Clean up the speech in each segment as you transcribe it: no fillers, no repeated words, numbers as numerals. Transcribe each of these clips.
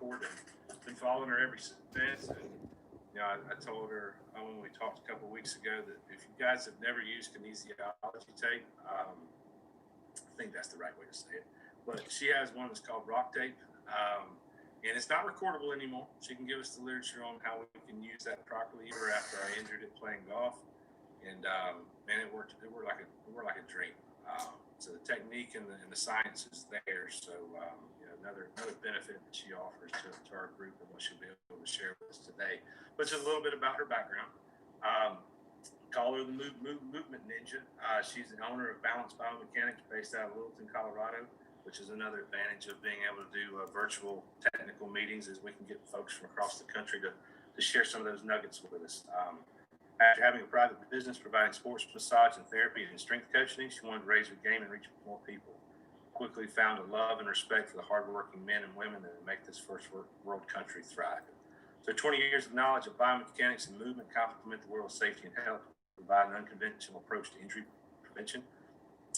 record, and been following her ever since. And, you know, I told her when we talked a couple of weeks ago that if you guys have never used kinesiology tape, I think that's the right way to say it. But she has one that's called rock tape, and it's not recordable anymore. She can give us the literature on how we can use that properly. Even after I injured it playing golf, and man, it worked. It worked like a dream. So the technique and the science is there. So you know, another benefit that she offers to our group and what she'll be able to share with us today. But just a little bit about her background. Call her the movement ninja. She's the owner of Balance Biomechanics based out of Littleton, Colorado, which is another advantage of being able to do virtual technical meetings, is we can get folks from across the country to share some of those nuggets with us. After having a private business providing sports massage and therapy and strength coaching, she wanted to raise her game and reach more people. Quickly found a love and respect for the hardworking men and women that make this first world country thrive. So 20 years of knowledge of biomechanics and movement complement the world of safety and health, provide an unconventional approach to injury prevention.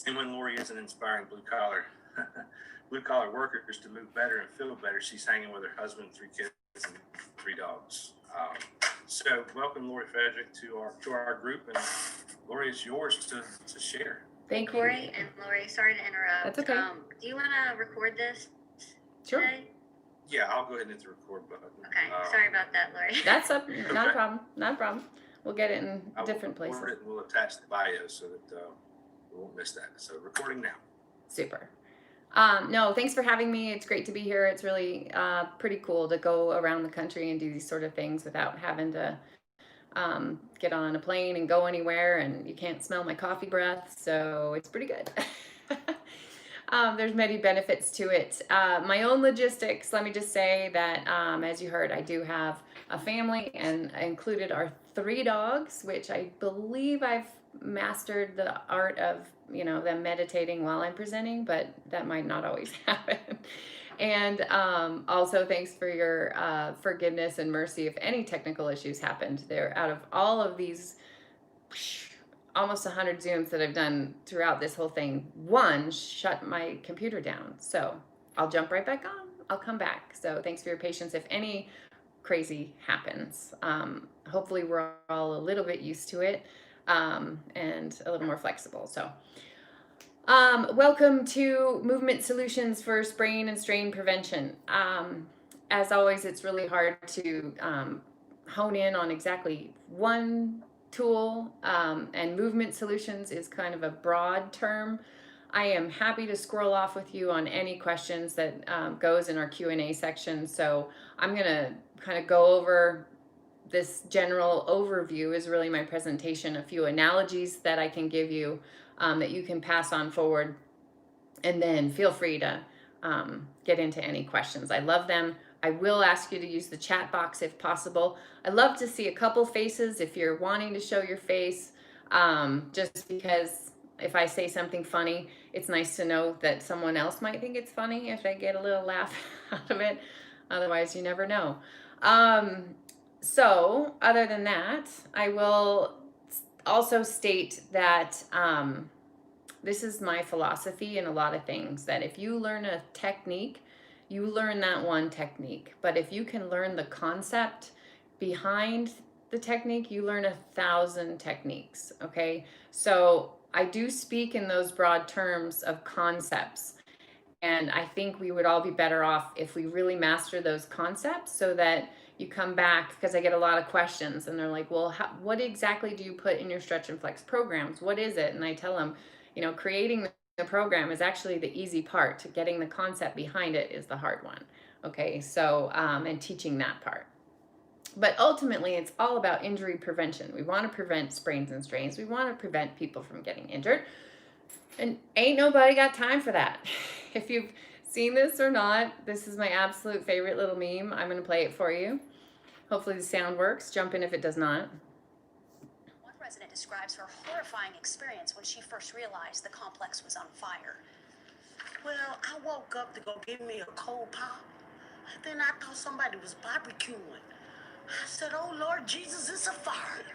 And when Lori isn't inspiring blue collar workers to move better and feel better, she's hanging with her husband, 3 kids, and 3 dogs. So welcome, Lori Frederick, to our group, and Lori, it's yours to share. Thank you. Corey and Lori, sorry to interrupt. That's okay. Do you want to record this Sure. today? Yeah, I'll go ahead and hit the record button. Okay, sorry about that, Lori. That's not a problem. Not a problem. We'll get it in different places. We'll attach the bio so that we won't miss that. So recording now. Super. No, thanks for having me. It's great to be here. It's really pretty cool to go around the country and do these sort of things without having to get on a plane and go anywhere, and you can't smell my coffee breath, so it's pretty good. There's many benefits to it. My own logistics, let me just say that as you heard, I do have a family, and I included our 3 dogs, which I believe I've mastered the art of, you know, them meditating while I'm presenting, but that might not always happen. And also thanks for your forgiveness and mercy if any technical issues happened. There, out of all of these almost 100 Zooms that I've done throughout this whole thing, 1 shut my computer down. So I'll jump right back on. I'll come back. So thanks for your patience if any crazy happens. Hopefully we're all a little bit used to it and a little more flexible. So welcome to Movement Solutions for Sprain and Strain Prevention. As always, it's really hard to hone in on exactly one tool, and Movement Solutions is kind of a broad term. I am happy to scroll off with you on any questions that goes in our Q&A section. So I'm going to kind of go over this general overview is really my presentation, a few analogies that I can give you that you can pass on forward, and then feel free to get into any questions. I love them. I will ask you to use the chat box if possible. I love to see a couple faces if you're wanting to show your face, just because if I say something funny, it's nice to know that someone else might think it's funny if I get a little laugh out of it. Otherwise, you never know. So other than that, I will also state that this is my philosophy in a lot of things, that if you learn a technique, you learn that one technique. But if you can learn the concept behind the technique, you learn 1,000 techniques, okay? So I do speak in those broad terms of concepts. And I think we would all be better off if we really master those concepts, so that you come back, because I get a lot of questions and they're like, well, what exactly do you put in your stretch and flex programs? What is it? And I tell them, you know, creating the program is actually the easy part. Getting the concept behind it is the hard one. Okay, so, and teaching that part. But ultimately, it's all about injury prevention. We want to prevent sprains and strains. We want to prevent people from getting injured. And ain't nobody got time for that. If you've seen this or not, this is my absolute favorite little meme. I'm going to play it for you. Hopefully the sound works. Jump in if it does not. One resident describes her horrifying experience when she first realized the complex was on fire. Well, I woke up to go get me a cold pop. Then I thought somebody was barbecuing. I said, oh, Lord Jesus, it's a fire.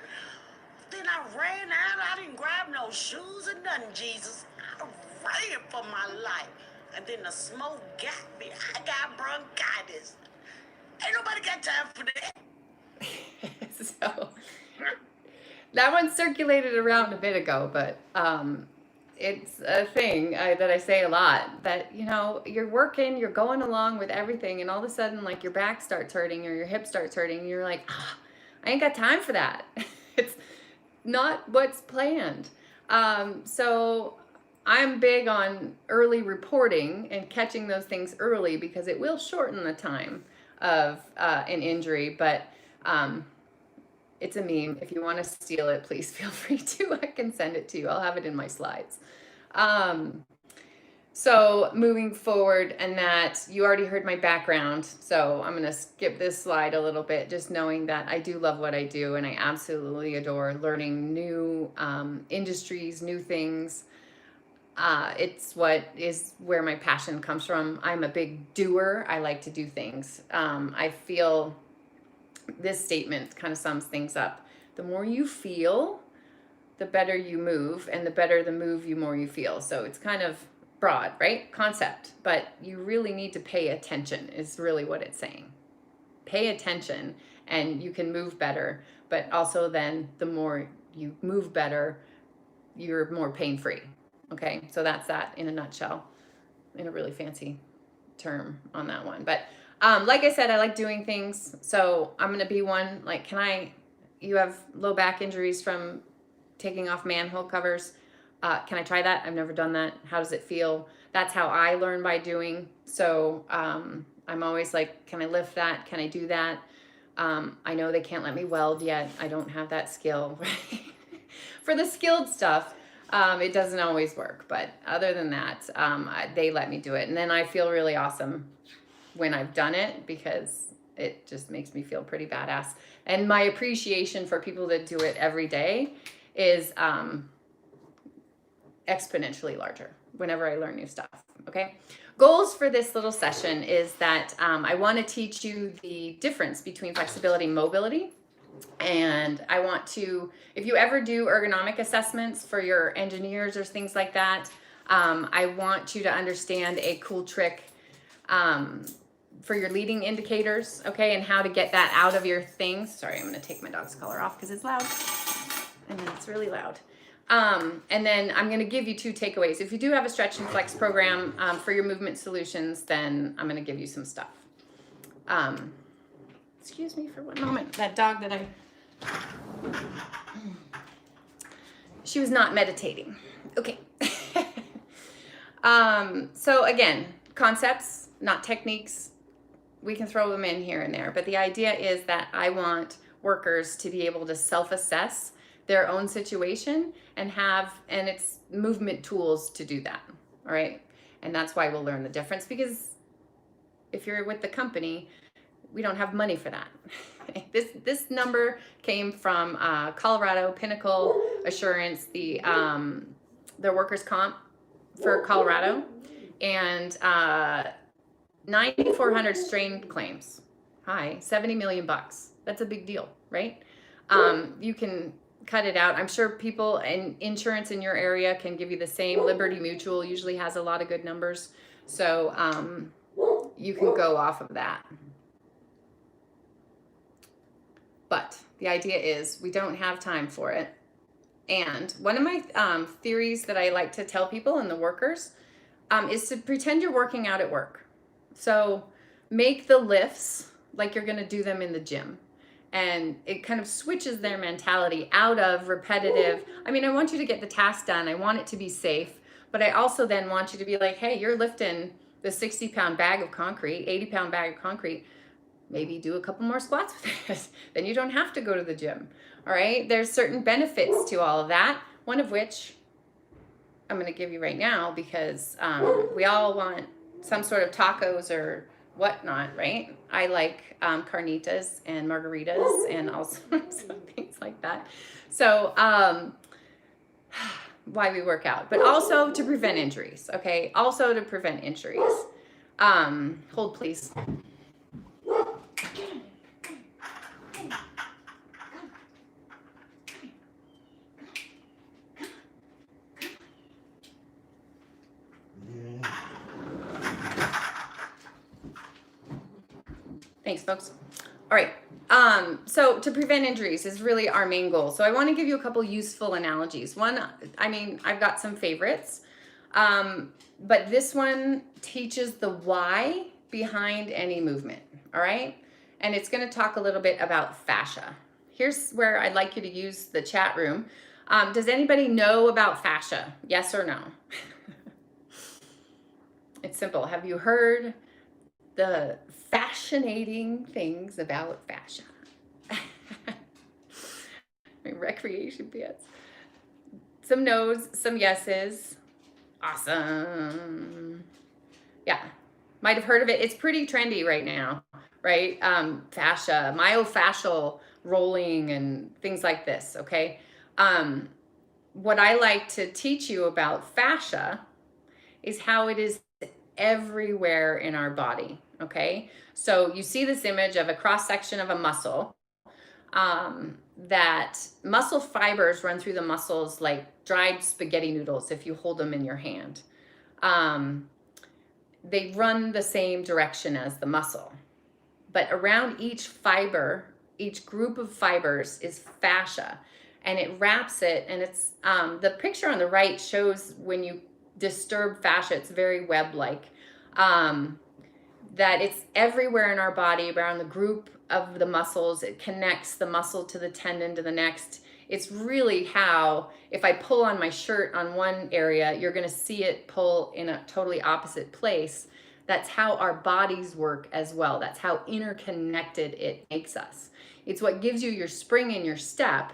Then I ran out. I didn't grab no shoes or nothing, Jesus. I ran for my life. And then the smoke got me. I got bronchitis. got time for that. So that one circulated around a bit ago, but it's a thing that I say a lot, that, you know, you're working, you're going along with everything, and all of a sudden, like, your back starts hurting or your hip starts hurting, and you're like, I ain't got time for that. It's not what's planned. So I'm big on early reporting and catching those things early, because it will shorten the time of an injury. But it's a meme. If you want to steal it, please feel free to. I can send it to you. I'll have it in my slides. So moving forward, and that you already heard my background, so I'm going to skip this slide a little bit, just knowing that I do love what I do, and I absolutely adore learning new industries, new things. It's where my passion comes from. I'm a big doer. I like to do things. I feel this statement kind of sums things up. The more you feel, the better you move, and the better the move, the more you feel. So it's kind of broad, right? Concept, but you really need to pay attention is really what it's saying. Pay attention and you can move better, but also then the more you move better, you're more pain-free. Okay, so that's that in a nutshell, in a really fancy term on that one. But like I said, I like doing things. So I'm going to be one, like, you have low back injuries from taking off manhole covers. Can I try that? I've never done that. How does it feel? That's how I learn, by doing. So I'm always like, can I lift that? Can I do that? I know they can't let me weld yet. I don't have that skill. For the skilled stuff, it doesn't always work. But other than that, they let me do it. And then I feel really awesome when I've done it, because it just makes me feel pretty badass. And my appreciation for people that do it every day is exponentially larger whenever I learn new stuff. Okay. Goals for this little session is that I want to teach you the difference between flexibility and mobility. And I want to, if you ever do ergonomic assessments for your engineers or things like that, I want you to understand a cool trick for your leading indicators, okay, and how to get that out of your things. Sorry, I'm going to take my dog's collar off because it's loud. And then it's really loud. And then I'm going to give you 2 takeaways. If you do have a stretch and flex program for your movement solutions, then I'm going to give you some stuff. Excuse me for one moment. That dog that she was not meditating. Okay. So again, concepts, not techniques. We can throw them in here and there, but the idea is that I want workers to be able to self-assess their own situation and it's movement tools to do that. All right. And that's why we'll learn the difference, because if you're with the company, we don't have money for that. This number came from Colorado Pinnacle Assurance, their workers' comp for Colorado, and 9,400 strained claims. Hi, $70 million. That's a big deal, right? You can cut it out. I'm sure people in insurance in your area can give you the same. Liberty Mutual usually has a lot of good numbers, so you can go off of that. But the idea is we don't have time for it. And one of my theories that I like to tell people and the workers is to pretend you're working out at work. So make the lifts like you're going to do them in the gym. And it kind of switches their mentality out of repetitive. I mean, I want you to get the task done. I want it to be safe. But I also then want you to be like, hey, you're lifting the 60-pound bag of concrete, 80-pound bag of concrete. Maybe do a couple more squats with it. Then you don't have to go to the gym. All right. There's certain benefits to all of that. One of which I'm going to give you right now, because we all want some sort of tacos or whatnot, right? I like carnitas and margaritas and all sorts of things like that. So why we work out, but also to prevent injuries. Okay. Also to prevent injuries. Hold please. Thanks, folks. All right. So to prevent injuries is really our main goal. So I want to give you a couple useful analogies. One, I mean, I've got some favorites, but this one teaches the why behind any movement. All right. And it's going to talk a little bit about fascia. Here's where I'd like you to use the chat room. Does anybody know about fascia? Yes or no? It's simple. Have you heard the fascinating things about fascia? Recreation pants. Some no's, some yeses. Awesome. Yeah, might have heard of it. It's pretty trendy right now, right? Fascia, myofascial rolling and things like this, okay? What I like to teach you about fascia is how it is everywhere in our body, okay? So you see this image of a cross section of a muscle. That muscle fibers run through the muscles like dried spaghetti noodles if you hold them in your hand. They run the same direction as the muscle. But around each fiber, each group of fibers is fascia, and it wraps it, and it's the picture on the right shows when you disturb fascia, it's very web-like. That it's everywhere in our body around the group of the muscles. It connects the muscle to the tendon to the next. It's really how, if I pull on my shirt on one area, you're going to see it pull in a totally opposite place. That's how our bodies work as well. That's how interconnected it makes us. It's what gives you your spring in your step,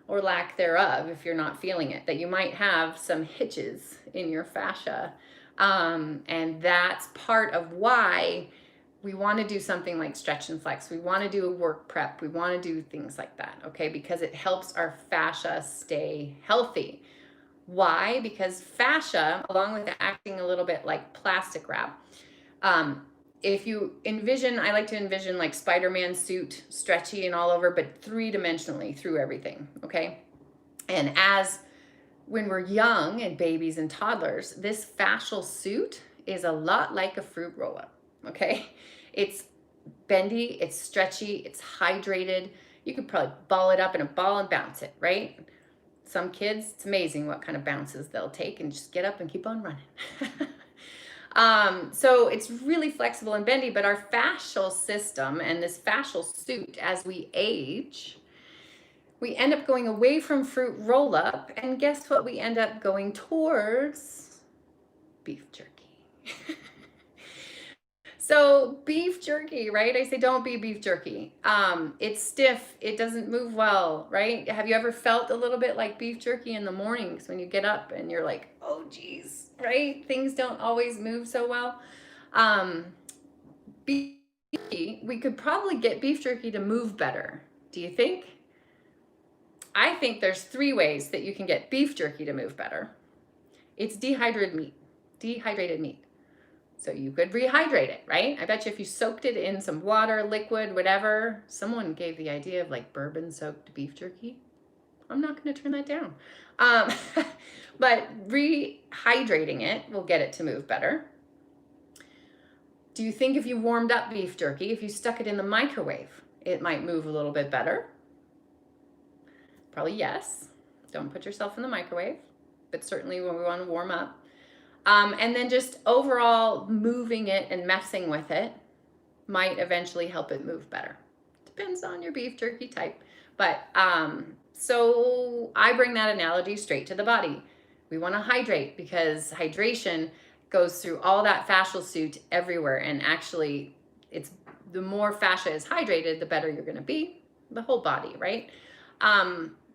or lack thereof if you're not feeling it, that you might have some hitches in your fascia. And that's part of why we want to do something like stretch and flex. We want to do a work prep. We want to do things like that, okay? Because it helps our fascia stay healthy. Why? Because fascia, along with acting a little bit like plastic wrap, if you envision, I like to envision like Spider-Man suit, stretchy and all over, but three-dimensionally through everything, okay? And when we're young and babies and toddlers, this fascial suit is a lot like a fruit roll-up, okay? It's bendy, it's stretchy, it's hydrated. You could probably ball it up in a ball and bounce it, right? Some kids, it's amazing what kind of bounces they'll take and just get up and keep on running. So it's really flexible and bendy, but our fascial system and this fascial suit, as we age, we end up going away from fruit roll-up, and guess what we end up going towards? Beef jerky. So beef jerky, right? I say don't be beef jerky. It's stiff, it doesn't move well, right? Have you ever felt a little bit like beef jerky in the mornings when you get up and you're like, oh geez, right? Things don't always move so well. Beef jerky, we could probably get beef jerky to move better. Do you think? I think there's 3 ways that you can get beef jerky to move better. It's dehydrated meat. So you could rehydrate it, right? I bet you if you soaked it in some water, liquid, whatever, someone gave the idea of like bourbon soaked beef jerky. I'm not going to turn that down. But rehydrating it will get it to move better. Do you think if you warmed up beef jerky, if you stuck it in the microwave, it might move a little bit better? Probably yes. Don't put yourself in the microwave, but certainly when we want to warm up. And then just overall moving it and messing with it might eventually help it move better. Depends on your beef jerky type. But so I bring that analogy straight to the body. We want to hydrate because hydration goes through all that fascial suit everywhere. And actually, it's the more fascia is hydrated, the better you're going to be. The whole body, right?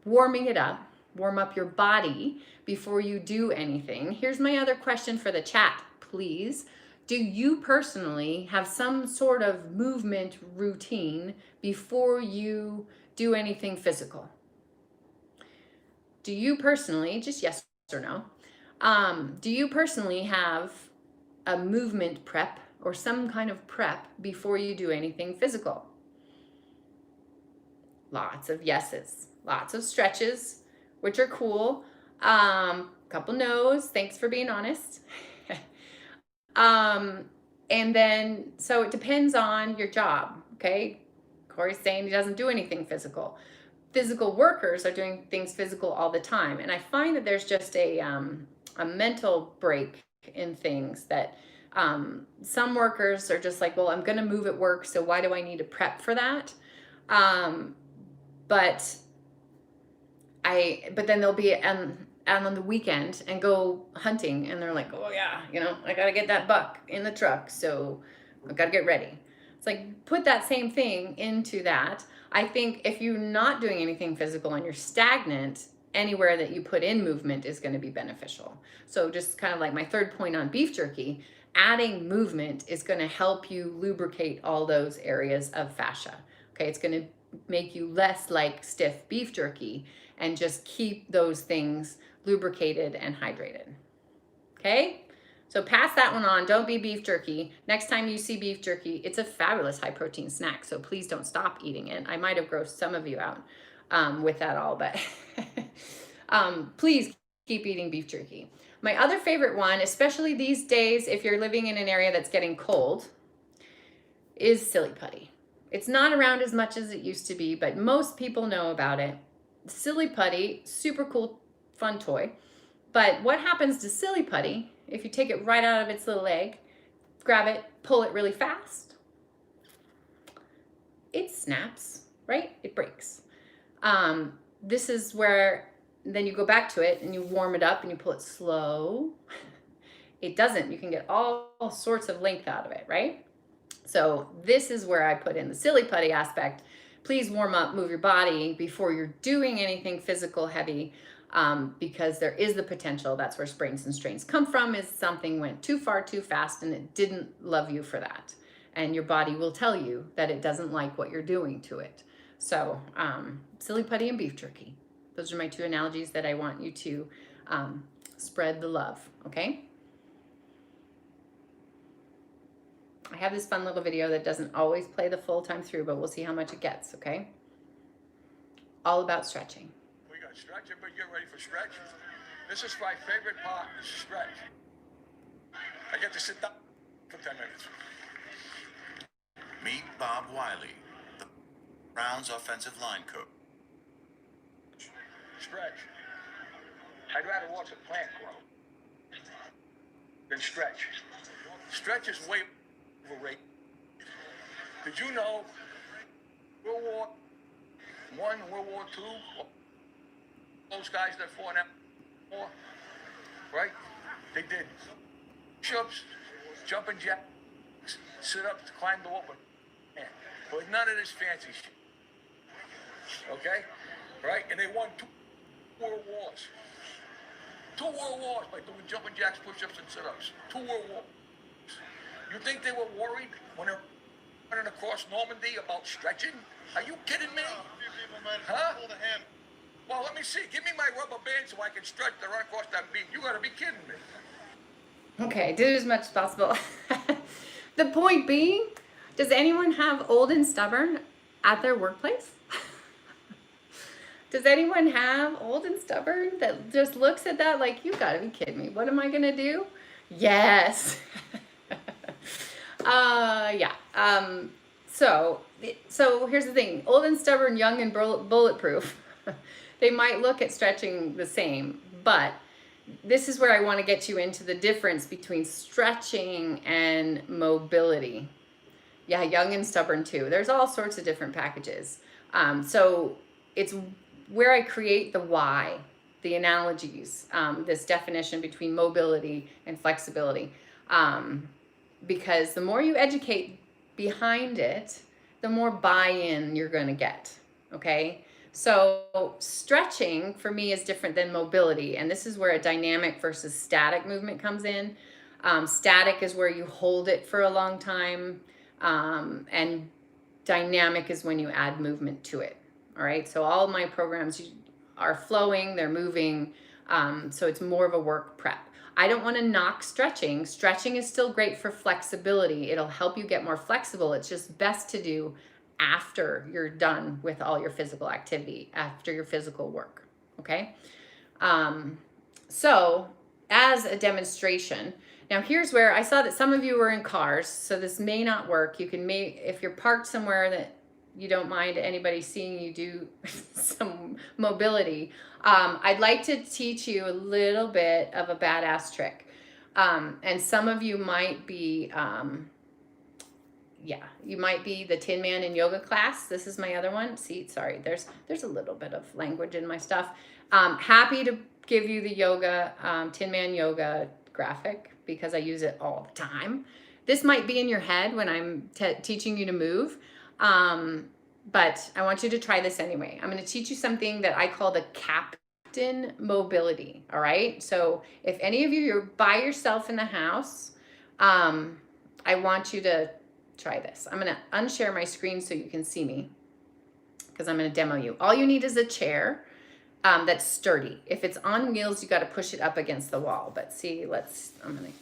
Warming it up. Warm up your body before you do anything. Here's my other question for the chat, please. Do you personally have some sort of movement routine before you do anything physical? Do you personally, just yes or no, do you personally have a movement prep or some kind of prep before you do anything physical? Lots of yeses, lots of stretches, which are cool. Couple no's, thanks for being honest. And then, so it depends on your job, okay? Corey's saying he doesn't do anything physical. Physical workers are doing things physical all the time. And I find that there's just a mental break in things that some workers are just like, well, I'm going to move at work, so why do I need to prep for that? But then they'll be on the weekend and go hunting, and they're like, oh yeah, I got to get that buck in the truck, so I got to get ready. It's like, put that same thing into that. I think if you're not doing anything physical and you're stagnant, anywhere that you put in movement is going to be beneficial. So just kind of like my third point on beef jerky, adding movement is going to help you lubricate all those areas of fascia. Okay, it's going to make you less like stiff beef jerky and just keep those things lubricated and hydrated. Okay? So pass that one on. Don't be beef jerky. Next time you see beef jerky, it's a fabulous high protein snack. So please don't stop eating it. I might have grossed some of you out with that all, but please keep eating beef jerky. My other favorite one, especially these days, if you're living in an area that's getting cold, is silly putty. It's not around as much as it used to be, but most people know about it. Silly putty, super cool, fun toy. But what happens to silly putty if you take it right out of its little egg, grab it, pull it really fast? It snaps, right? It breaks. This is where then you go back to it and you warm it up and you pull it slow. It doesn't. You can get all sorts of length out of it, right? So this is where I put in the silly putty aspect. Please warm up, move your body before you're doing anything physical heavy, because there is the potential, that's where sprains and strains come from, is something went too far too fast and it didn't love you for that. And your body will tell you that it doesn't like what you're doing to it. So silly putty and beef jerky. Those are my two analogies that I want you to spread the love, okay? I have this fun little video that doesn't always play the full time through, but we'll see how much it gets, okay? All about stretching. We got stretching, but get ready for stretch. This is my favorite part, is stretch. I get to sit down for 10 minutes. Meet Bob Wiley, the Browns offensive line coach. Stretch. I'd rather watch a plant grow than stretch. Stretch is way overrated. Did you know World War I and World War II, those guys that fought in that war, right? They did push-ups, jumping jacks, sit-ups, climb the wall, but none of this fancy shit. Okay? Right? And they won 2 world wars. 2 world wars by doing jumping jacks, push-ups, and sit-ups. 2 world wars. You think they were worried when they were running across Normandy about stretching? Are you kidding me? Huh? Well, let me see. Give me my rubber band so I can stretch to run across that beam. You gotta be kidding me. Okay, do as much as possible. The point being, does anyone have old and stubborn at their workplace? Does anyone have old and stubborn that just looks at that like, you gotta be kidding me. What am I gonna do? Yes. Yeah. So here's the thing. Old and stubborn, young and bulletproof. They might look at stretching the same, but this is where I want to get you into the difference between stretching and mobility. Yeah, young and stubborn too. There's all sorts of different packages. So it's where I create the why, the analogies, this definition between mobility and flexibility. Because the more you educate behind it, the more buy-in you're going to get, okay? So stretching for me is different than mobility, and this is where a dynamic versus static movement comes in. Static is where you hold it for a long time, and dynamic is when you add movement to it, all right? So all my programs are flowing, they're moving, so it's more of a work prep. I don't want to knock stretching. Stretching is still great for flexibility. It'll help you get more flexible. It's just best to do after you're done with all your physical activity, after your physical work, okay? So as a demonstration, now here's where I saw that some of you were in cars, so this may not work. You can if you're parked somewhere that you don't mind anybody seeing you do some mobility, I'd like to teach you a little bit of a badass trick. And some of you might be, you might be the Tin Man in yoga class. This is my other one. See, sorry, there's a little bit of language in my stuff. Happy to give you the yoga, Tin Man yoga graphic because I use it all the time. This might be in your head when I'm teaching you to move, but I want you to try this anyway. I'm going to teach you something that I call the captain mobility, all right? So if any of you, you're by yourself in the house, I want you to try this. I'm going to unshare my screen so you can see me because I'm going to demo you. All you need is a chair that's sturdy. If it's on wheels, you got to push it up against the wall. But see, I'm going to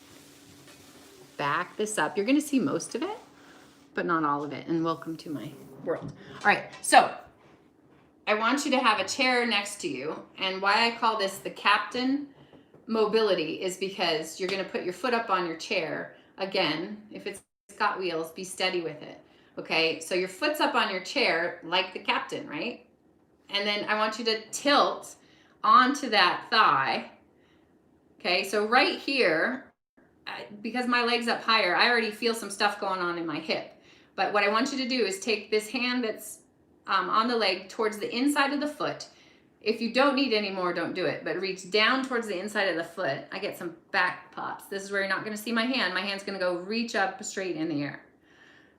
back this up. You're going to see most of it, but not all of it. And welcome to my world. All right. So I want you to have a chair next to you. And why I call this the captain mobility is because you're going to put your foot up on your chair. Again, if it's got wheels, be steady with it. Okay. So your foot's up on your chair like the captain, right? And then I want you to tilt onto that thigh. Okay. So right here, because my leg's up higher, I already feel some stuff going on in my hip. But what I want you to do is take this hand that's on the leg towards the inside of the foot. If you don't need any more, don't do it. But reach down towards the inside of the foot. I get some back pops. This is where you're not going to see my hand. My hand's going to go reach up straight in the air.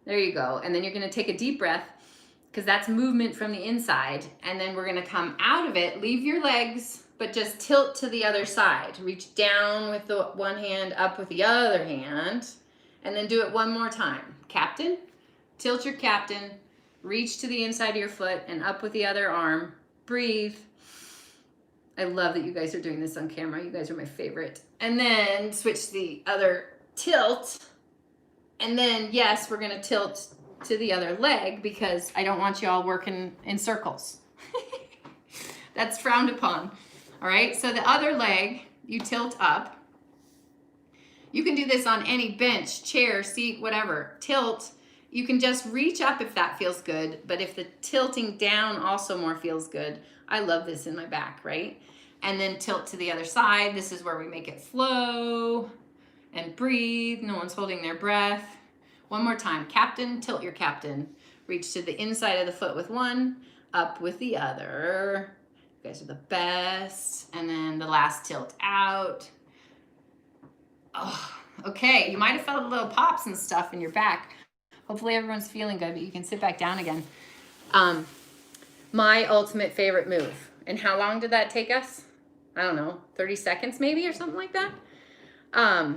There you go. And then you're going to take a deep breath because that's movement from the inside. And then we're going to come out of it. Leave your legs, but just tilt to the other side. Reach down with the one hand, up with the other hand, and then do it one more time. Captain, tilt your captain, reach to the inside of your foot and up with the other arm. Breathe. I love that you guys are doing this on camera. You guys are my favorite. And then switch to the other tilt. And then, yes, we're going to tilt to the other leg because I don't want you all working in circles. That's frowned upon. All right, so the other leg, you tilt up. You can do this on any bench, chair, seat, whatever. Tilt. You can just reach up if that feels good, but if the tilting down also more feels good, I love this in my back, right? And then tilt to the other side. This is where we make it flow and breathe. No one's holding their breath. One more time. Captain, tilt your captain. Reach to the inside of the foot with one, up with the other. You guys are the best. And then the last tilt out. Oh, okay. You might have felt a little pops and stuff in your back. Hopefully everyone's feeling good, but you can sit back down again. My ultimate favorite move. And how long did that take us? I don't know, 30 seconds maybe or something like that.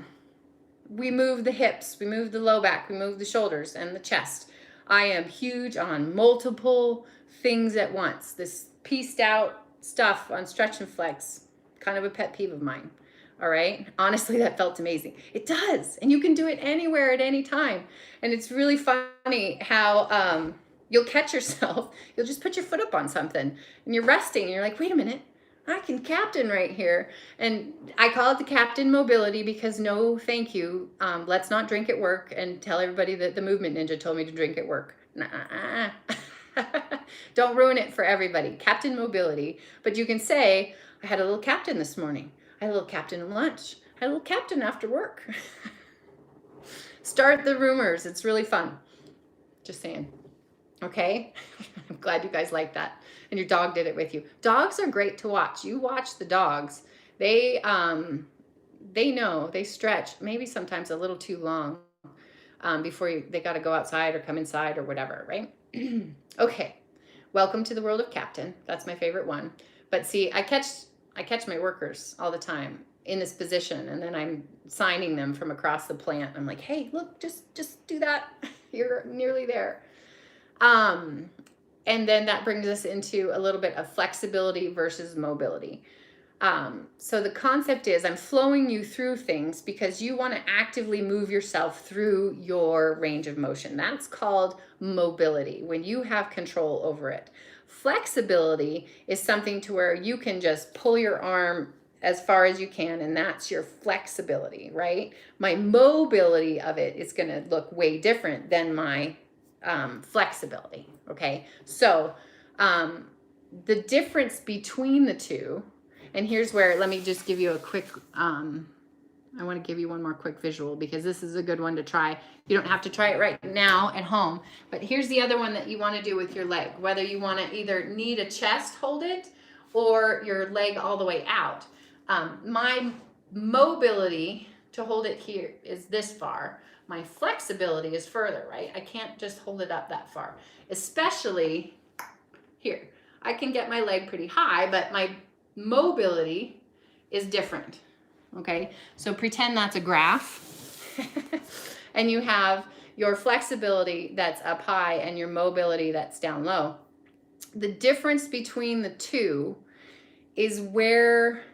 We move the hips, we move the low back, we move the shoulders and the chest. I am huge on multiple things at once. This pieced out stuff on stretch and flex, kind of a pet peeve of mine. All right. Honestly, that felt amazing. It does. And you can do it anywhere at any time. And it's really funny how you'll catch yourself. You'll just put your foot up on something and you're resting and you're like, wait a minute, I can captain right here. And I call it the captain mobility because no, thank you. Let's not drink at work and tell everybody that the movement ninja told me to drink at work. Nah. Don't ruin it for everybody. Captain mobility. But you can say, I had a little captain this morning. I had a little captain at lunch. I had a little captain after work. Start the rumors. It's really fun. Just saying. Okay? I'm glad you guys like that. And your dog did it with you. Dogs are great to watch. You watch the dogs. They know, they stretch, maybe sometimes a little too long before they got to go outside or come inside or whatever, right? Okay. Welcome to the world of captain. That's my favorite one. But see, I catch my workers all the time in this position, and then I'm signing them from across the plant. I'm like, hey, look, just do that. You're nearly there. And then that brings us into a little bit of flexibility versus mobility. So the concept is I'm flowing you through things because you want to actively move yourself through your range of motion. That's called mobility, when you have control over it. Flexibility is something to where you can just pull your arm as far as you can, and that's your flexibility, right? My mobility of it is going to look way different than my flexibility. Okay, so the difference between the two, and here's where, let me just give you a quick, I want to give you one more quick visual because this is a good one to try. You don't have to try it right now at home, but here's the other one that you want to do with your leg, whether you want to either need a chest hold it or your leg all the way out. My mobility to hold it here is this far. My flexibility is further, right? I can't just hold it up that far, especially here. I can get my leg pretty high, but my mobility is different. Okay, so pretend that's a graph and you have your flexibility that's up high and your mobility that's down low. The difference between the two is where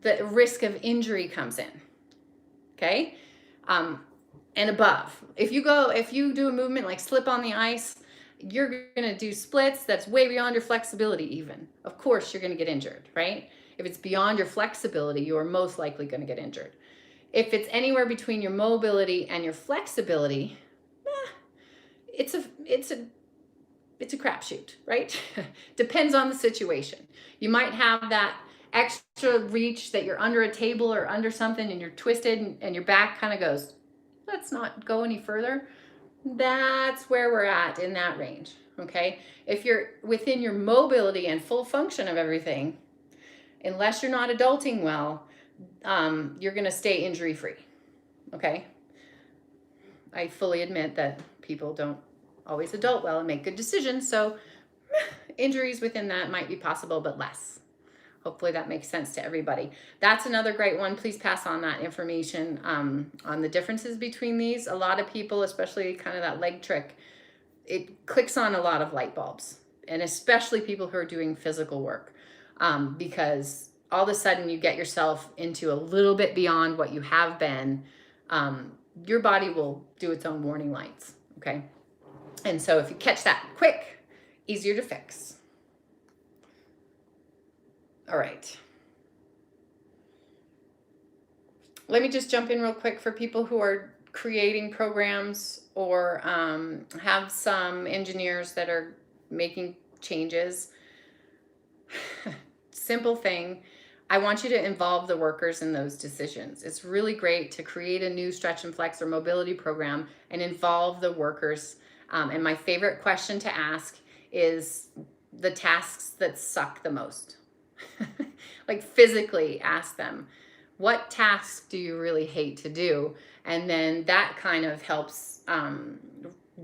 the risk of injury comes in. Okay, and above. If you do a movement like slip on the ice, you're gonna do splits that's way beyond your flexibility even. Of course, you're gonna get injured, right? If it's beyond your flexibility, you are most likely going to get injured. If it's anywhere between your mobility and your flexibility, it's a crapshoot, right? Depends on the situation. You might have that extra reach that you're under a table or under something and you're twisted and your back kind of goes, let's not go any further. That's where we're at in that range, okay? If you're within your mobility and full function of everything, unless you're not adulting well, you're going to stay injury free. Okay. I fully admit that people don't always adult well and make good decisions. So injuries within that might be possible, but less. Hopefully that makes sense to everybody. That's another great one. Please pass on that information on the differences between these. A lot of people, especially kind of that leg trick, it clicks on a lot of light bulbs, and especially people who are doing physical work. Because all of a sudden you get yourself into a little bit beyond what you have been, your body will do its own warning lights, okay? And so if you catch that quick, easier to fix. All right. Let me just jump in real quick for people who are creating programs or have some engineers that are making changes. Simple thing. I want you to involve the workers in those decisions. It's really great to create a new stretch and flex or mobility program and involve the workers. And my favorite question to ask is the tasks that suck the most. Like physically ask them, what tasks do you really hate to do? And then that kind of helps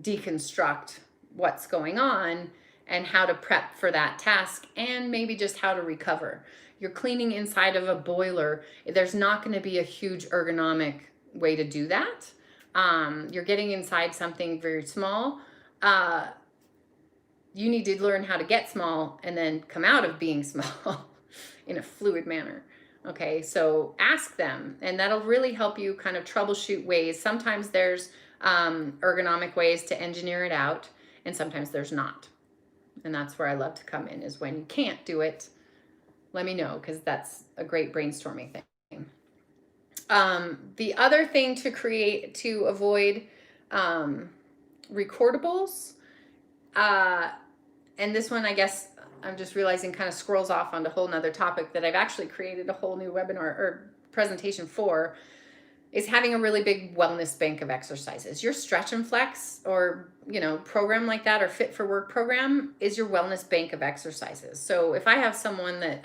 deconstruct what's going on and how to prep for that task, and maybe just how to recover. You're cleaning inside of a boiler. There's not going to be a huge ergonomic way to do that. You're getting inside something very small. You need to learn how to get small and then come out of being small in a fluid manner. Okay, so ask them, and that'll really help you kind of troubleshoot ways. Sometimes there's ergonomic ways to engineer it out, and sometimes there's not. And that's where I love to come in, is when you can't do it, let me know, because that's a great brainstorming thing. The other thing to avoid recordables, and this one, I guess, I'm just realizing kind of scrolls off onto a whole nother topic that I've actually created a whole new webinar or presentation for, is having a really big wellness bank of exercises. Your stretch and flex or, program like that, or fit for work program, is your wellness bank of exercises. So if I have someone that,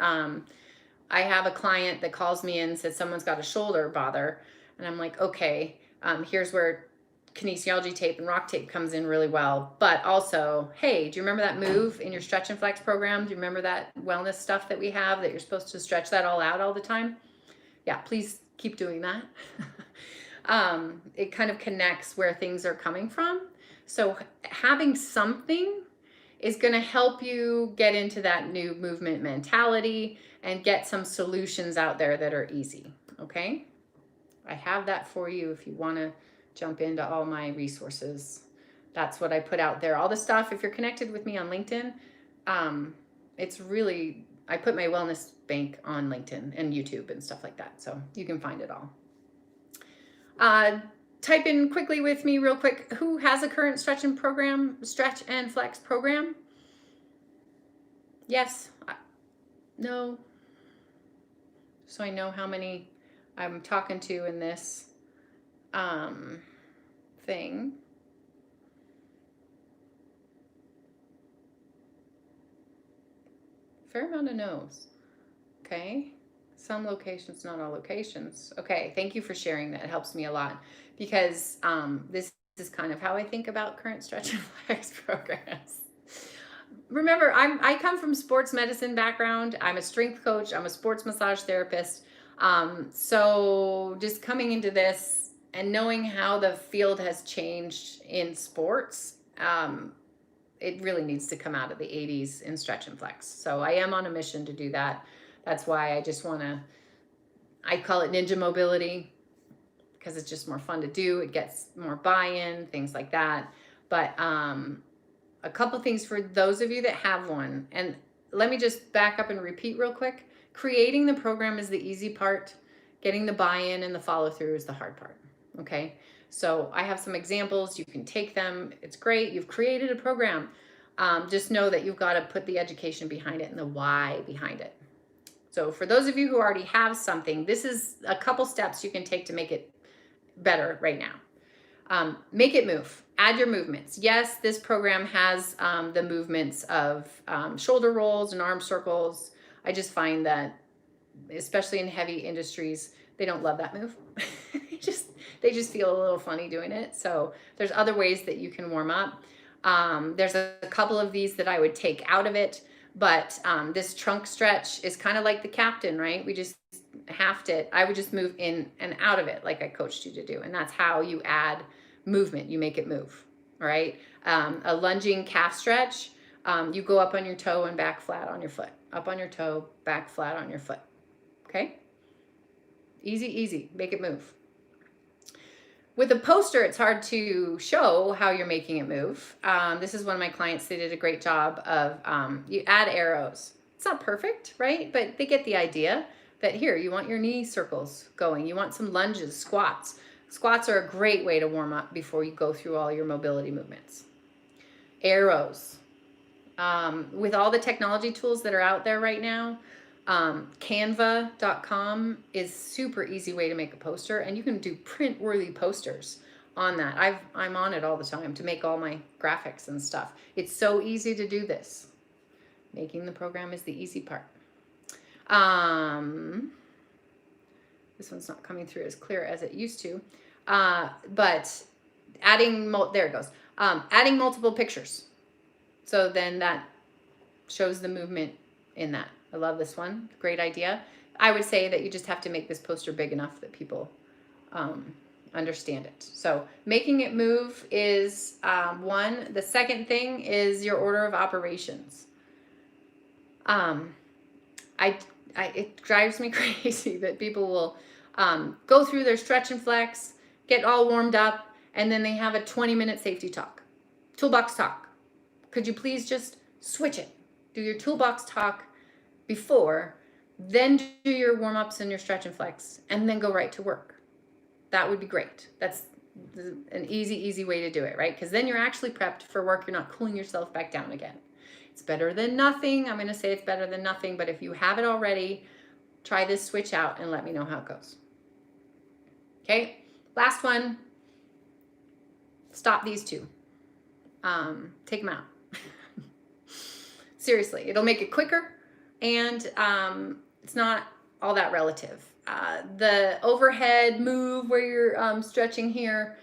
I have a client that calls me in and says someone's got a shoulder bother, and I'm like, okay, here's where kinesiology tape and rock tape comes in really well. But also, hey, do you remember that move in your stretch and flex program? Do you remember that wellness stuff that we have that you're supposed to stretch that all out all the time? Yeah, please keep doing that. It kind of connects where things are coming from. So having something is going to help you get into that new movement mentality and get some solutions out there that are easy. Okay. I have that for you if you want to jump into all my resources. That's what I put out there. All the stuff, if you're connected with me on LinkedIn, it's really, I put my wellness bank on LinkedIn and YouTube and stuff like that. So you can find it all. type in quickly with me real quick. Who has a current stretch and flex program? Yes. No. So I know how many I'm talking to in this thing. Fair amount of no's. Okay. Some locations, not all locations. Okay. Thank you for sharing that. It helps me a lot because this is kind of how I think about current stretch and flex programs. Remember, I come from sports medicine background. I'm a strength coach. I'm a sports massage therapist. So just coming into this and knowing how the field has changed in sports, it really needs to come out of the 80s in stretch and flex. So I am on a mission to do that. That's why I just want to, I call it ninja mobility because it's just more fun to do. It gets more buy-in, things like that. But a couple things for those of you that have one. And let me just back up and repeat real quick. Creating the program is the easy part. Getting the buy-in and the follow-through is the hard part. Okay. So I have some examples. You can take them. It's great. You've created a program. Just know that you've got to put the education behind it and the why behind it. So for those of you who already have something, this is a couple steps you can take to make it better right now. Make it move. Add your movements. Yes, this program has the movements of shoulder rolls and arm circles. I just find that, especially in heavy industries, they don't love that move. They just feel a little funny doing it. So there's other ways that you can warm up. There's a couple of these that I would take out of it, but this trunk stretch is kind of like the captain, right? We just I would just move in and out of it like I coached you to do. And that's how you add movement. You make it move, all right? A lunging calf stretch, you go up on your toe and back flat on your foot. Up on your toe, back flat on your foot, okay? Easy, easy, make it move. With a poster, it's hard to show how you're making it move. This is one of my clients. They did a great job of, you add arrows. It's not perfect, right? But they get the idea that here, you want your knee circles going. You want some lunges, squats. Squats are a great way to warm up before you go through all your mobility movements. Arrows. With all the technology tools that are out there right now, canva.com is super easy way to make a poster, and you can do print worthy posters on that. I'm on it all the time to make all my graphics and stuff. It's so easy to do this. Making the program is the easy part. This one's not coming through as clear as it used to, but adding, there it goes. Adding multiple pictures. So then that shows the movement in that. I love this one. Great idea. I would say that you just have to make this poster big enough that people understand it. So making it move is one. The second thing is your order of operations. It drives me crazy that people will go through their stretch and flex, get all warmed up, and then they have a 20-minute safety talk. Toolbox talk. Could you please just switch it? Do your toolbox talk before, then do your warm-ups and your stretch and flex, and then go right to work. That would be great. That's an easy way to do it, right? Because then you're actually prepped for work. You're not cooling yourself back down again. It's better than nothing. I'm going to say it's better than nothing, but if you have it already, try this switch out and let me know how it goes. Okay, last one. Stop these two. Take them out. Seriously, it'll make it quicker, and it's not all that relative. The overhead move where you're stretching here,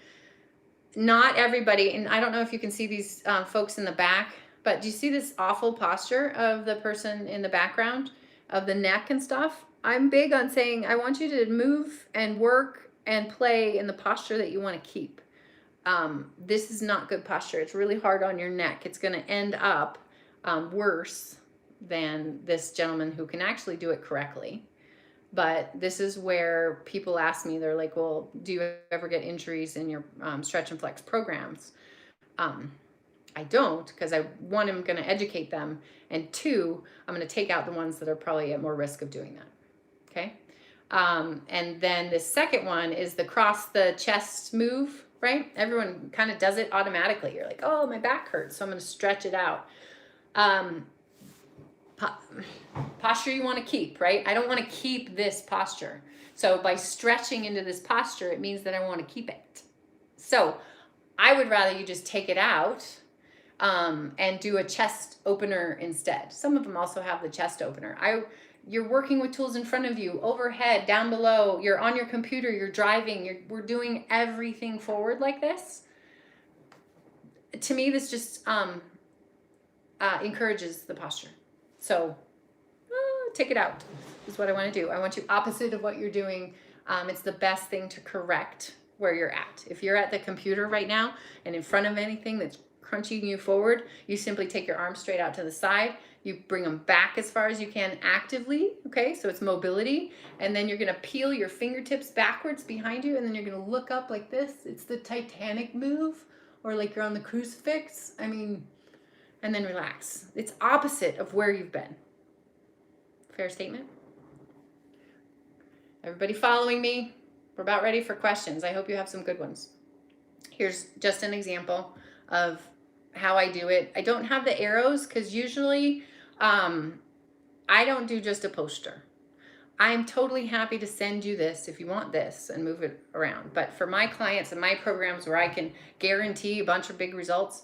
not everybody, and I don't know if you can see these folks in the back, but do you see this awful posture of the person in the background of the neck and stuff? I'm big on saying I want you to move and work and play in the posture that you want to keep. This is not good posture. It's really hard on your neck. It's going to end up worse than this gentleman who can actually do it correctly. But this is where people ask me, they're like, well, do you ever get injuries in your stretch and flex programs? I don't, because one, I'm going to educate them, and two, I'm going to take out the ones that are probably at more risk of doing that. Okay. And then the second one is the cross the chest move, right? Everyone kind of does it automatically. You're like, oh, my back hurts, so I'm going to stretch it out. Posture you want to keep, right? I don't want to keep this posture. So by stretching into this posture, it means that I want to keep it. So I would rather you just take it out and do a chest opener instead. Some of them also have the chest opener. You're working with tools in front of you, overhead, down below. You're on your computer, you're driving, we're doing everything forward like this. To me, this just encourages the posture. So take it out is what I want to do. I want you opposite of what you're doing. It's the best thing to correct where you're at. If you're at the computer right now and in front of anything that's crunching you forward, you simply take your arms straight out to the side. You bring them back as far as you can actively, okay? So it's mobility. And then you're gonna peel your fingertips backwards behind you, and then you're gonna look up like this. It's the Titanic move, or like you're on the crucifix. I mean, and then relax. It's opposite of where you've been. Fair statement? Everybody following me? We're about ready for questions. I hope you have some good ones. Here's just an example of how I do it. I don't have the arrows because usually I don't do just a poster. I'm totally happy to send you this if you want this and move it around. But for my clients and my programs where I can guarantee a bunch of big results,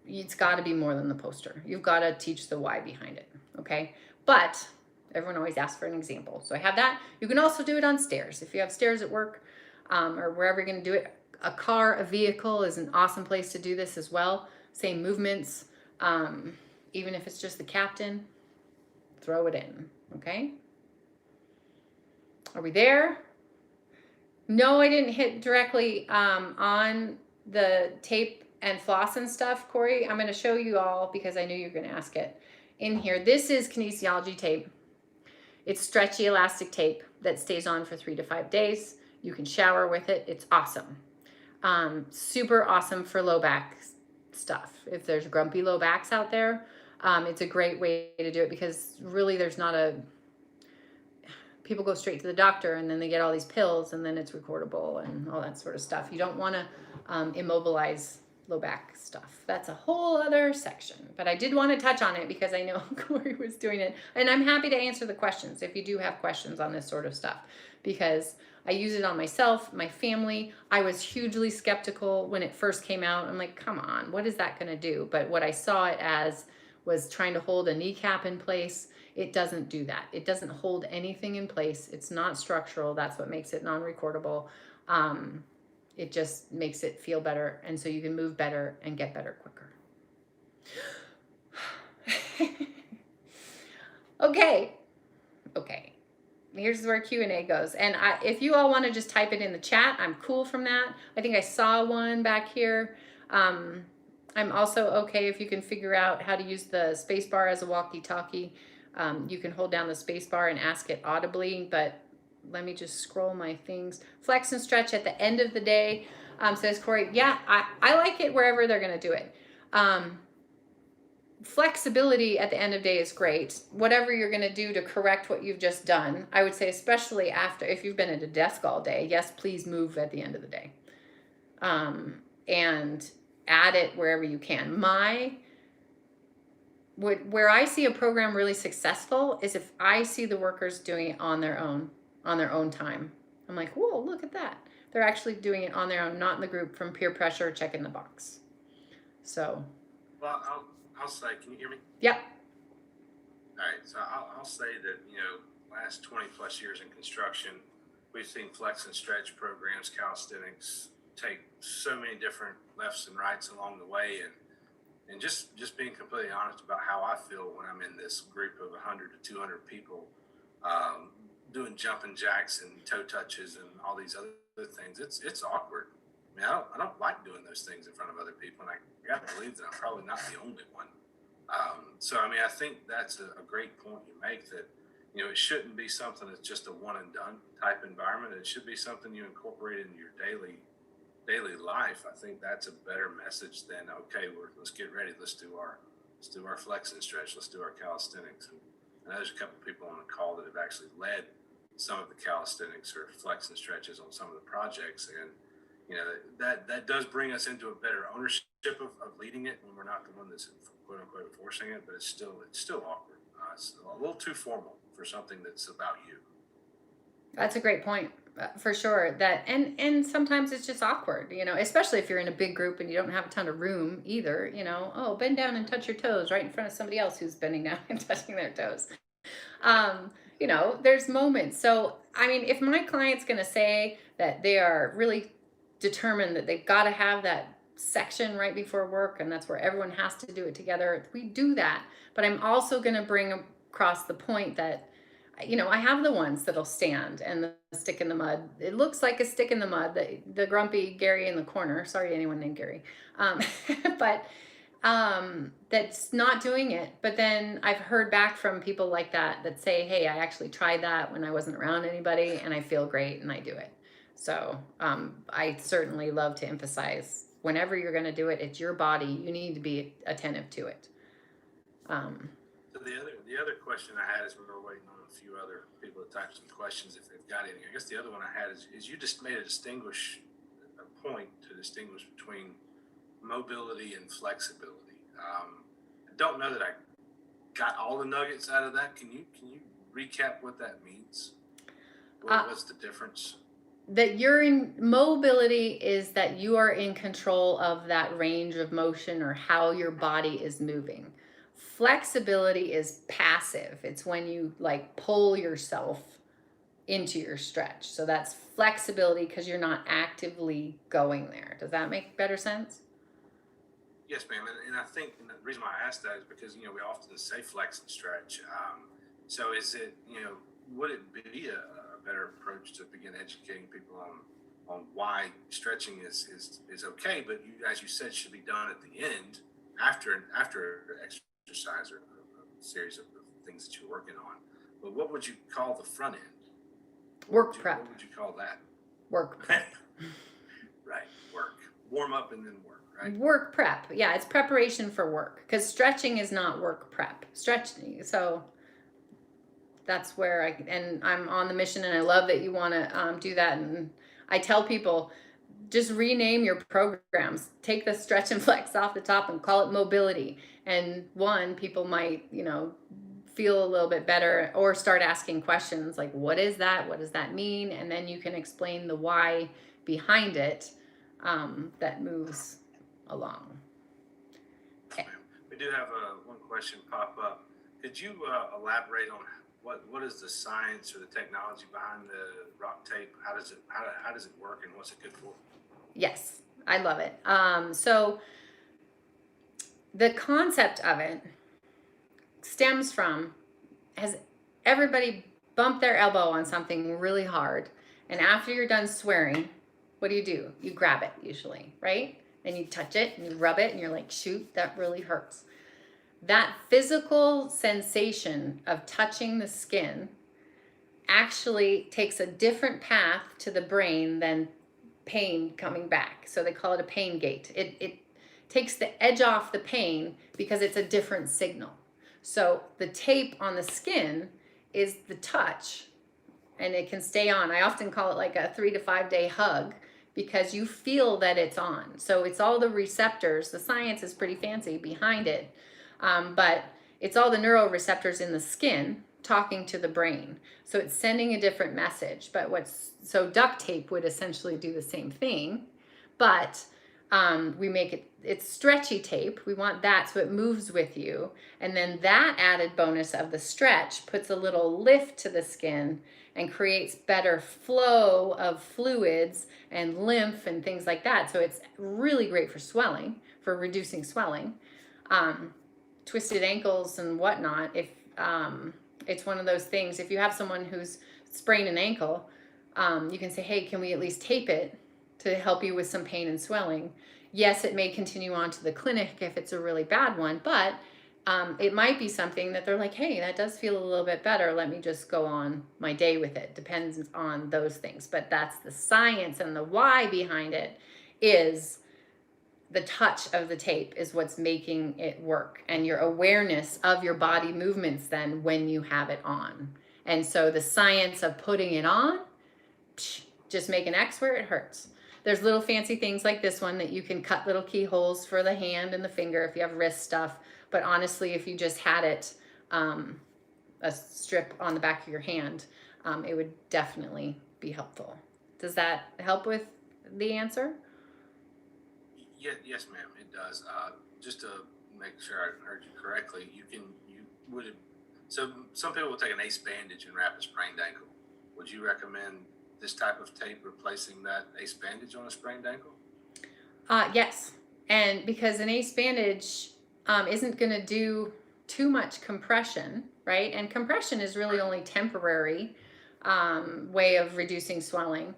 it's got to be more than the poster. You've got to teach the why behind it, okay? But everyone always asks for an example. So I have that. You can also do it on stairs. If you have stairs at work or wherever you're going to do it, a car, a vehicle is an awesome place to do this as well. Same movements. Even if it's just the captain, throw it in, okay? Are we there? No, I didn't hit directly on the tape and floss and stuff, Corey. I'm going to show you all because I knew you were going to ask it in here. This is kinesiology tape. It's stretchy elastic tape that stays on for 3 to 5 days. You can shower with it. It's awesome. Super awesome for low back stuff. If there's grumpy low backs out there, it's a great way to do it because really there's not people go straight to the doctor and then they get all these pills and then it's recordable and all that sort of stuff. You don't want to immobilize low back stuff. That's a whole other section, but I did want to touch on it because I know Corey was doing it, and I'm happy to answer the questions if you do have questions on this sort of stuff, because I use it on myself, my family. I was hugely skeptical when it first came out. I'm like, come on, what is that going to do? But what I saw it as was trying to hold a kneecap in place. It doesn't do that. It doesn't hold anything in place. It's not structural. That's what makes it non-recordable. It just makes it feel better, and so you can move better and get better quicker. Okay. Here's where Q&A goes. And if you all want to just type it in the chat, I'm cool from that. I think I saw one back here. I'm also okay if you can figure out how to use the space bar as a walkie-talkie. You can hold down the space bar and ask it audibly, but let me just scroll my things. Flex and stretch at the end of the day, says Corey. Yeah, I like it wherever they're going to do it. Flexibility at the end of day is great. Whatever you're going to do to correct what you've just done, I would say, especially if you've been at a desk all day, yes, please move at the end of the day. And add it wherever you can. Where I see a program really successful is if I see the workers doing it on their own time. I'm like, whoa, look at that. They're actually doing it on their own, not in the group from peer pressure, checking the box. So. Well, I'll say, can you hear me? Yep. All right, so I'll say that, last 20 plus years in construction, we've seen flex and stretch programs, calisthenics, take so many different lefts and rights along the way, and just being completely honest about how I feel when I'm in this group of 100 to 200 people, doing jumping jacks and toe touches and all these other things. It's awkward. I mean, I don't like doing those things in front of other people, and I got to believe that I'm probably not the only one. So, I mean, I think that's a great point you make, that, it shouldn't be something that's just a one and done type environment. It should be something you incorporate in your daily life. I think that's a better message than, okay, let's get ready. Let's do our flex and stretch. Let's do our calisthenics. And there's a couple of people on the call that have actually led some of the calisthenics or flex and stretches on some of the projects. And, that does bring us into a better ownership of leading it when we're not the one that's quote unquote enforcing it, but it's still awkward. It's a little too formal for something that's about you. That's a great point, for sure. That and sometimes it's just awkward, especially if you're in a big group and you don't have a ton of room either. Oh, bend down and touch your toes right in front of somebody else who's bending down and touching their toes. There's moments. So, I mean, if my client's going to say that they are really determined that they've got to have that section right before work and that's where everyone has to do it together, we do that. But I'm also going to bring across the point that, I have the ones that'll stand and the stick in the mud. It looks like a stick in the mud, the grumpy Gary in the corner. Sorry to anyone named Gary. But that's not doing it. But then I've heard back from people like that say, hey, I actually tried that when I wasn't around anybody and I feel great and I do it. So I certainly love to emphasize whenever you're going to do it, it's your body. You need to be attentive to it. So the other question I had is we were waiting on a few other people to type some questions if they've got any. I guess the other one I had is you just made a point to distinguish between mobility and flexibility. I don't know that I got all the nuggets out of that. Can you recap what that means? What's the difference? That you're in mobility is that you are in control of that range of motion or how your body is moving. Flexibility is passive. It's when you pull yourself into your stretch. So that's flexibility because you're not actively going there. Does that make better sense? Yes, ma'am. And I think the reason why I asked that is because, we often say flex and stretch. So is it, would it be a better approach to begin educating people on why stretching is okay, but as you said, should be done at the end after exercise or a series of things that you're working on. But what would you call the front end? Work prep. What would you call that? Work prep. Right. Work. Warm up and then work, right? Work prep. Yeah, it's preparation for work because stretching is not work prep. Stretching. So that's where I'm on the mission and I love that you want to do that. And I tell people, just rename your programs. Take the stretch and flex off the top and call it mobility. And people might, feel a little bit better or start asking questions like, what is that? What does that mean? And then you can explain the why behind it that moves along. Okay. We do have one question pop up. Could you elaborate on what is the science or the technology behind the rock tape? How does it work and what's it good for? Yes, I love it. So the concept of it stems from, has everybody bumped their elbow on something really hard, and after you're done swearing, what do? You grab it usually, right? And you touch it and you rub it and you're like, shoot, that really hurts. That physical sensation of touching the skin actually takes a different path to the brain than pain coming back. So they call it a pain gate. It takes the edge off the pain because it's a different signal. So the tape on the skin is the touch and it can stay on. I often call it like a 3 to 5 day hug because you feel that it's on. So it's all the receptors. The science is pretty fancy behind it. But it's all the neuroreceptors in the skin talking to the brain. So it's sending a different message. So duct tape would essentially do the same thing, but we make it's stretchy tape. We want that so it moves with you. And then that added bonus of the stretch puts a little lift to the skin and creates better flow of fluids and lymph and things like that. So it's really great for swelling, for reducing swelling. Twisted ankles and whatnot, if it's one of those things, if you have someone who's sprained an ankle, you can say, hey, can we at least tape it to help you with some pain and swelling? Yes, it may continue on to the clinic if it's a really bad one, but it might be something that they're like, hey, that does feel a little bit better. Let me just go on my day with it. Depends on those things. But that's the science, and the why behind it is the touch of the tape is what's making it work, and your awareness of your body movements then when you have it on. And so the science of putting it on, just make an X where it hurts. There's little fancy things like this one that you can cut little keyholes for the hand and the finger if you have wrist stuff. But honestly, if you just had it, a strip on the back of your hand, it would definitely be helpful. Does that help with the answer? Yes, ma'am, it does. Just to make sure I heard you correctly, so some people will take an ACE bandage and wrap a sprained ankle. Would you recommend this type of tape replacing that ACE bandage on a sprained ankle? Yes. And because an ACE bandage isn't going to do too much compression, right? And compression is really only temporary way of reducing swelling.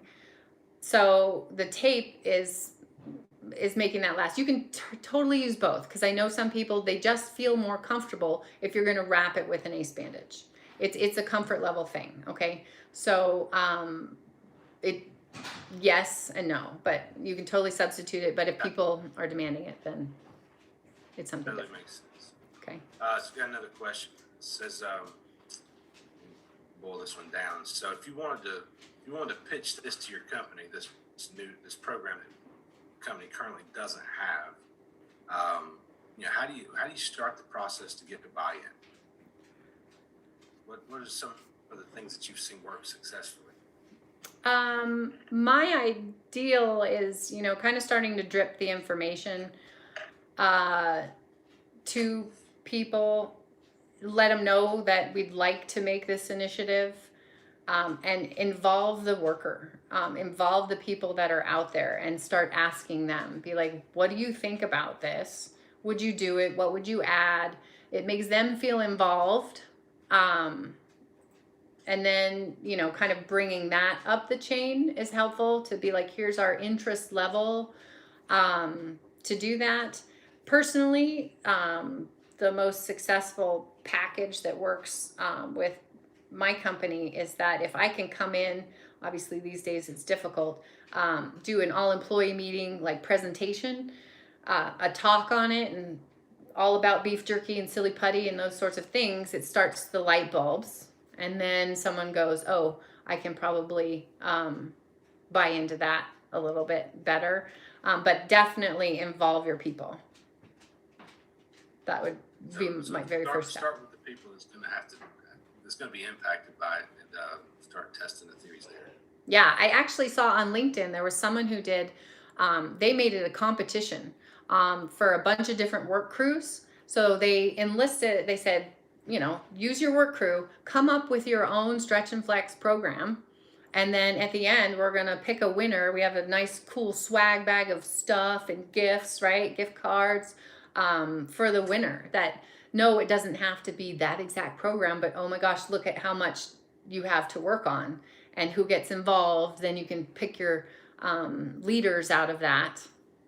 So the tape is making that last. You can totally use both, because I know some people, they just feel more comfortable if you're going to wrap it with an ACE bandage. It's a comfort level thing, okay? So yes and no, but you can totally substitute it. But if people are demanding it, then it's something Totally different. makes sense. Okay. So we got another question. It says, boil this one down. So if you wanted to pitch this to your company, this program that the company currently doesn't have, how do you start the process to get the buy-in? What are some of the things that you've seen work successfully? My ideal is, kind of starting to drip the information to people, let them know that we'd like to make this initiative, and involve the worker, involve the people that are out there, and start asking them, be like, what do you think about this? Would you do it? What would you add? It makes them feel involved. And then, kind of bringing that up the chain is helpful, to be like, here's our interest level to do that. Personally, the most successful package that works with my company is that if I can come in, obviously these days it's difficult, do an all-employee meeting, like presentation, a talk on it, and all about beef jerky and silly putty and those sorts of things, it starts the light bulbs. And then someone goes, oh, I can probably buy into that a little bit better. But definitely involve your people. That would be my very first step. Start with the people that's going to be impacted by it, and start testing the theories there. Yeah, I actually saw on LinkedIn, there was someone who did, they made it a competition for a bunch of different work crews. So they enlisted, they said, use your work crew, come up with your own stretch and flex program. And then at the end, we're going to pick a winner. We have a nice, cool swag bag of stuff and gifts, right? Gift cards for the winner. That, no, it doesn't have to be that exact program, but oh my gosh, look at how much you have to work on and who gets involved. Then you can pick your leaders out of that,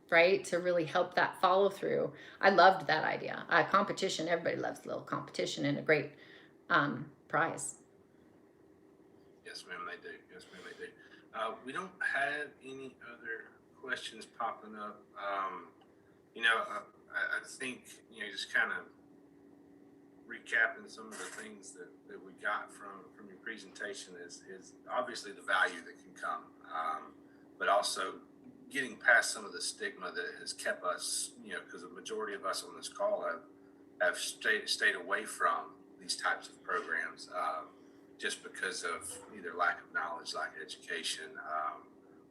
right? To really help that follow through. I loved that idea. Competition, everybody loves a little competition and a great prize. Yes, ma'am, they do. Yes, ma'am, they do. We don't have any other questions popping up. I think, just kind of recapping some of the things that we got from your presentation is obviously the value that can come, but also getting past some of the stigma that has kept us, because the majority of us on this call have stayed away from these types of programs, just because of either lack of knowledge, lack of education,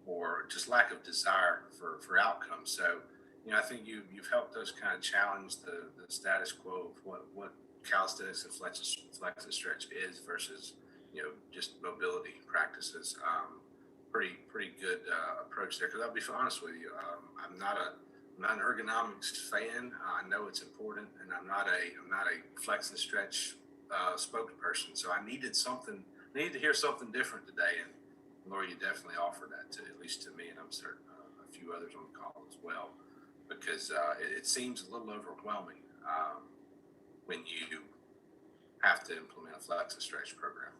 or just lack of desire for outcomes. So, I think you've helped us kind of challenge the status quo of what calisthenics and flex and stretch is versus, just mobility practices. Pretty good approach there. Because I'll be honest with you, I'm not an ergonomics fan. I know it's important, and I'm not a flex and stretch spokesperson. So I needed to hear something different today, and Laura, you definitely offered that to, at least to me, and I'm certain a few others on the call as well, because it seems a little overwhelming when you have to implement a flex and stretch program.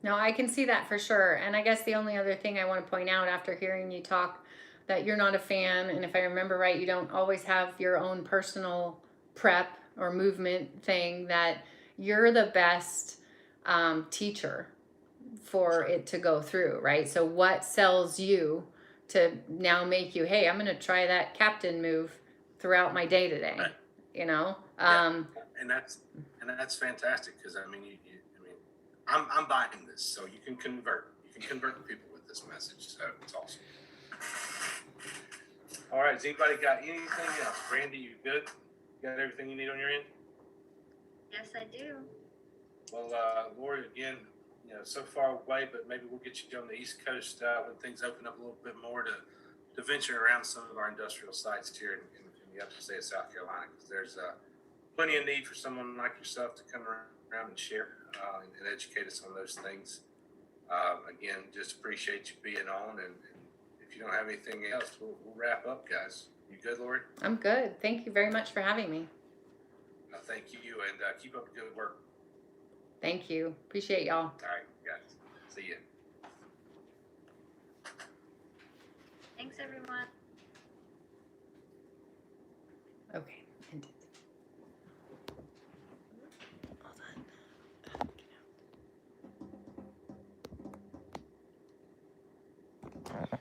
No, I can see that for sure. And I guess the only other thing I want to point out after hearing you talk, that you're not a fan, and if I remember right, you don't always have your own personal prep or movement thing, that you're the best teacher for it to go through, right? So what sells you to now make you, hey, I'm going to try that captain move throughout my day today, Right. you know? Yeah. And that's fantastic because I mean, I'm buying this, so you can convert. You can convert people with this message, so it's awesome. All right, has anybody got anything else? Brandy, you good? You got everything you need on your end? Yes, I do. Well, Lori, again, so far away, but maybe we'll get you on the East Coast when things open up a little bit more to venture around some of our industrial sites here in the upper state of South Carolina, because there's plenty of need for someone like yourself to come around and share and educate us on those things. Again, just appreciate you being on, and if you don't have anything else, we'll wrap up, guys. You good, Lori? I'm good. Thank you very much for having me. Thank you, and keep up the good work. Thank you. Appreciate y'all. All right, guys. See you. Thanks, everyone. Okay. Ended. Hold on.